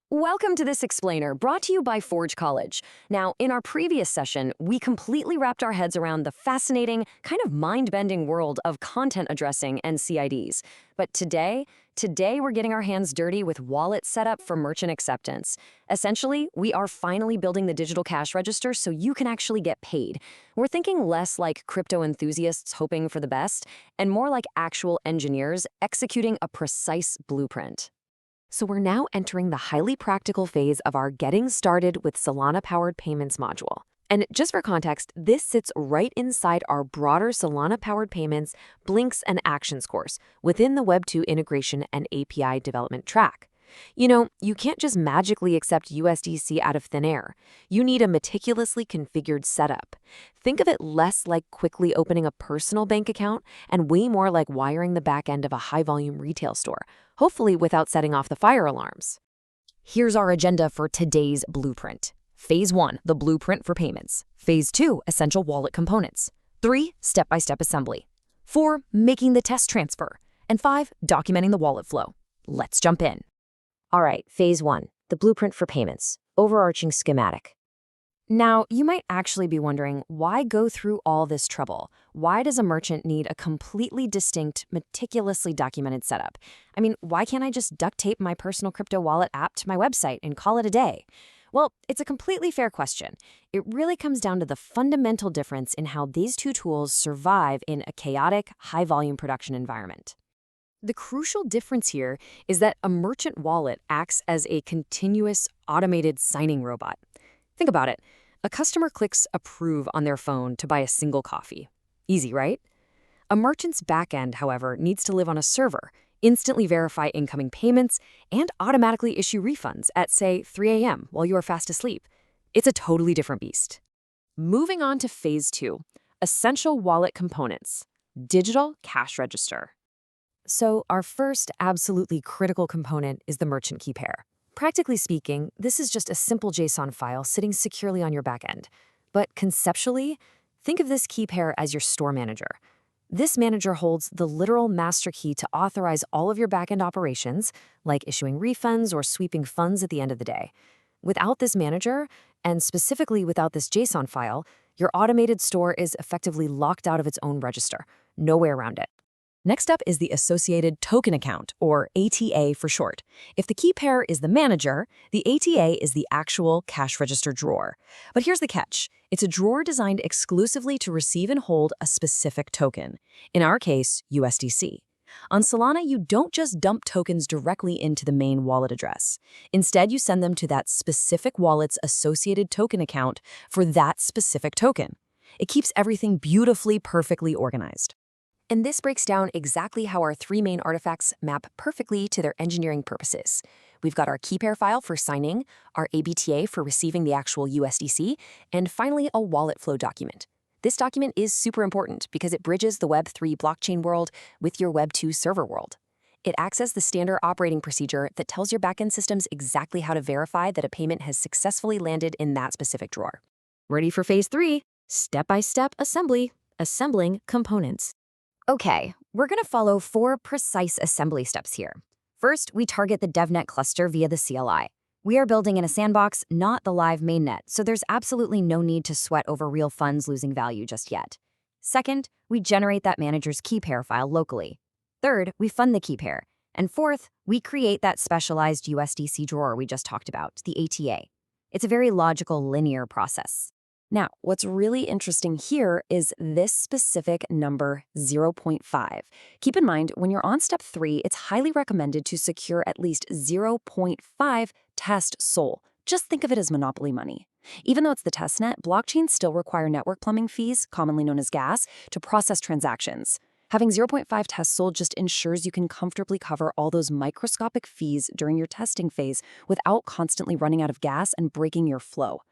Welcome to this explainer brought to you by Forge College. Now, in our previous session, we completely wrapped our heads around the fascinating, kind of mind-bending world of content addressing and CIDs. But today we're getting our hands dirty with wallet setup for merchant acceptance. Essentially, we are finally building the digital cash register so you can actually get paid. We're thinking less like crypto enthusiasts hoping for the best, and more like actual engineers executing a precise blueprint. So we're now entering the highly practical phase of our Getting Started with Solana-Powered Payments module. And just for context, this sits right inside our broader Solana-Powered Payments, Blinks, and Actions course within the Web2 integration and API development track. You know, you can't just magically accept USDC out of thin air. You need a meticulously configured setup. Think of it less like quickly opening a personal bank account and way more like wiring the back end of a high-volume retail store, hopefully without setting off the fire alarms. Here's our agenda for today's blueprint. Phase 1, the blueprint for payments. Phase 2, essential wallet components. 3, step-by-step assembly. 4, making the test transfer. And 5, documenting the wallet flow. Let's jump in. All right, phase 1, the blueprint for payments, overarching schematic. Now, you might actually be wondering, why go through all this trouble? Why does a merchant need a completely distinct, meticulously documented setup? I mean, why can't I just duct tape my personal crypto wallet app to my website and call it a day? Well, it's a completely fair question. It really comes down to the fundamental difference in how these two tools survive in a chaotic, high-volume production environment. The crucial difference here is that a merchant wallet acts as a continuous, automated signing robot. Think about it. A customer clicks approve on their phone to buy a single coffee. Easy, right? A merchant's backend, however, needs to live on a server, instantly verify incoming payments, and automatically issue refunds at, say, 3 a.m. while you are fast asleep. It's a totally different beast. Moving on to phase 2, essential wallet components, digital cash register. So our first absolutely critical component is the merchant key pair. Practically speaking, this is just a simple JSON file sitting securely on your backend. But conceptually, think of this key pair as your store manager. This manager holds the literal master key to authorize all of your backend operations, like issuing refunds or sweeping funds at the end of the day. Without this manager, and specifically without this JSON file, your automated store is effectively locked out of its own register. No way around it. Next up is the associated token account, or ATA for short. If the key pair is the manager, the ATA is the actual cash register drawer. But here's the catch. It's a drawer designed exclusively to receive and hold a specific token, in our case, USDC. On Solana, you don't just dump tokens directly into the main wallet address. Instead, you send them to that specific wallet's associated token account for that specific token. It keeps everything beautifully, perfectly organized. And this breaks down exactly how our 3 main artifacts map perfectly to their engineering purposes. We've got our key pair file for signing, our ABTA for receiving the actual USDC, and finally a wallet flow document. This document is super important because it bridges the Web3 blockchain world with your Web2 server world. It acts as the standard operating procedure that tells your backend systems exactly how to verify that a payment has successfully landed in that specific drawer. Ready for phase 3, step-by-step assembly, assembling components. Okay, we're going to follow 4 precise assembly steps here. First, we target the DevNet cluster via the CLI. We are building in a sandbox, not the live mainnet, so there's absolutely no need to sweat over real funds losing value just yet. Second, we generate that manager's key pair file locally. Third, we fund the key pair. And fourth, we create that specialized USDC drawer we just talked about, the ATA. It's a very logical, linear process. Now, what's really interesting here is this specific number 0.5. Keep in mind, when you're on step 3, it's highly recommended to secure at least 0.5 test SOL. Just think of it as monopoly money. Even though it's the testnet, blockchains still require network plumbing fees, commonly known as gas, to process transactions. Having 0.5 test SOL just ensures you can comfortably cover all those microscopic fees during your testing phase without constantly running out of gas and breaking your flow.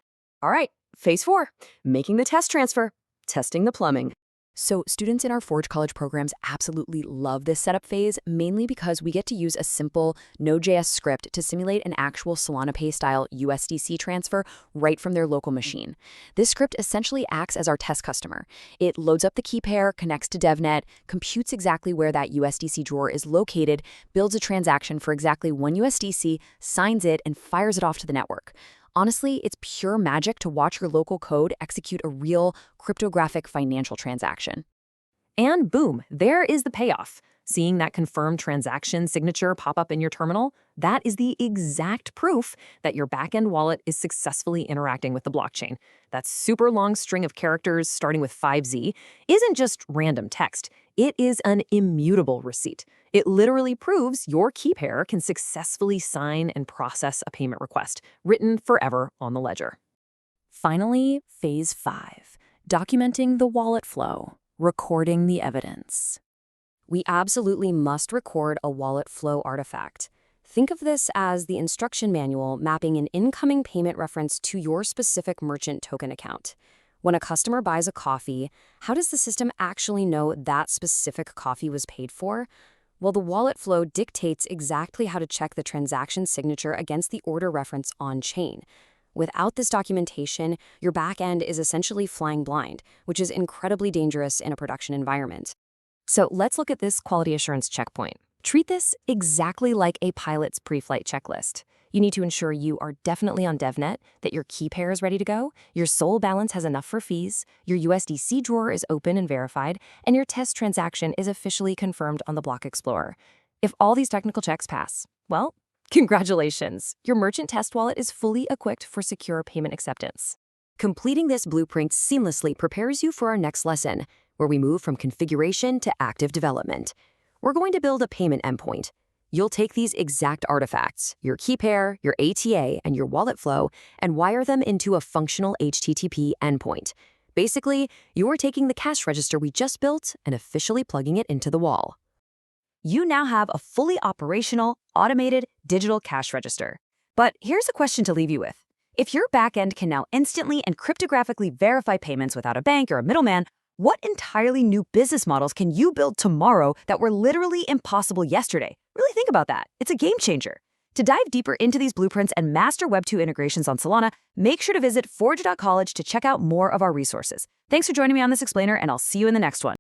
All right. Phase 4, making the test transfer, testing the plumbing. So students in our Forge College programs absolutely love this setup phase, mainly because we get to use a simple Node.js script to simulate an actual Solana Pay-style USDC transfer right from their local machine. This script essentially acts as our test customer. It loads up the key pair, connects to DevNet, computes exactly where that USDC drawer is located, builds a transaction for exactly 1 USDC, signs it, and fires it off to the network. Honestly, it's pure magic to watch your local code execute a real cryptographic financial transaction. And boom, there is the payoff. Seeing that confirmed transaction signature pop up in your terminal, that is the exact proof that your backend wallet is successfully interacting with the blockchain. That super long string of characters starting with 5Z isn't just random text. It is an immutable receipt. It literally proves your key pair can successfully sign and process a payment request, written forever on the ledger. Finally, phase 5, documenting the wallet flow, recording the evidence. We absolutely must record a wallet flow artifact. Think of this as the instruction manual mapping an incoming payment reference to your specific merchant token account. When a customer buys a coffee, how does the system actually know that specific coffee was paid for? Well, the wallet flow dictates exactly how to check the transaction signature against the order reference on-chain. Without this documentation, your backend is essentially flying blind, which is incredibly dangerous in a production environment. So let's look at this quality assurance checkpoint. Treat this exactly like a pilot's pre-flight checklist. You need to ensure you are definitely on DevNet, that your key pair is ready to go, your SOL balance has enough for fees, your USDC drawer is open and verified, and your test transaction is officially confirmed on the Block Explorer. If all these technical checks pass, well, congratulations! Your merchant test wallet is fully equipped for secure payment acceptance. Completing this blueprint seamlessly prepares you for our next lesson, where we move from configuration to active development. We're going to build a payment endpoint. You'll take these exact artifacts, your key pair, your ATA, and your wallet flow, and wire them into a functional HTTP endpoint. Basically, you're taking the cash register we just built and officially plugging it into the wall. You now have a fully operational, automated digital cash register. But here's a question to leave you with. If your backend can now instantly and cryptographically verify payments without a bank or a middleman, what entirely new business models can you build tomorrow that were literally impossible yesterday? Really think about that. It's a game changer. To dive deeper into these blueprints and master Web2 integrations on Solana, make sure to visit forge.college to check out more of our resources. Thanks for joining me on this explainer, and I'll see you in the next one.